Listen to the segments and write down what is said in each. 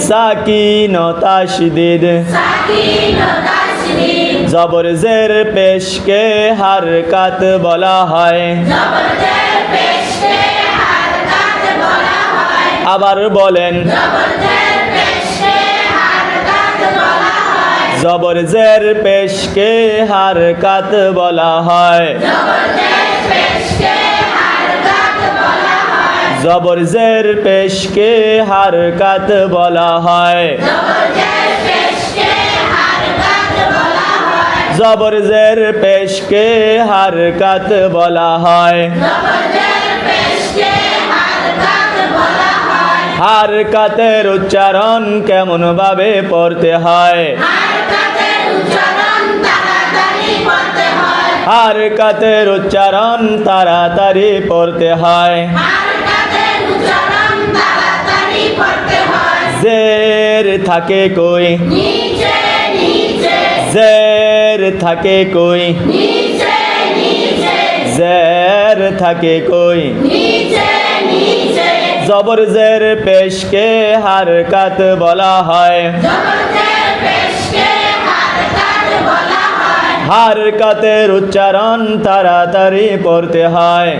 সাকিন ও তাশদীদ জবর জের পেশকে হারকাত বলা হয়। আবার বলেন, জবর জের পেশকে হারকাত বলা হয়। জবর জের পেশকে হারকাত বলা হয়। জবর জের পেশকে হারকাত বলা হয়। হারকাতের উচ্চারণ কেমন ভাবে পড়তে হয়? হারকাতের উচ্চারণ তাড়াতাড়ি পড়তে হয়। জের থাকে কই, জের থাকে কই, জের থাকে কই। জবর জের পেশকে হারকাত বলা হয়। হারকাতের উচ্চারণ তাড়াতাড়ি পড়তে হয়।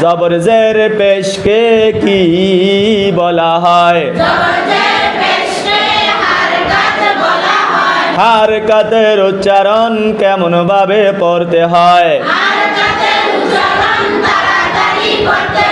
জবর জের পেশকে কি বলা হয়? হারকাতের উচ্চারণ কেমন ভাবে পড়তে হয়?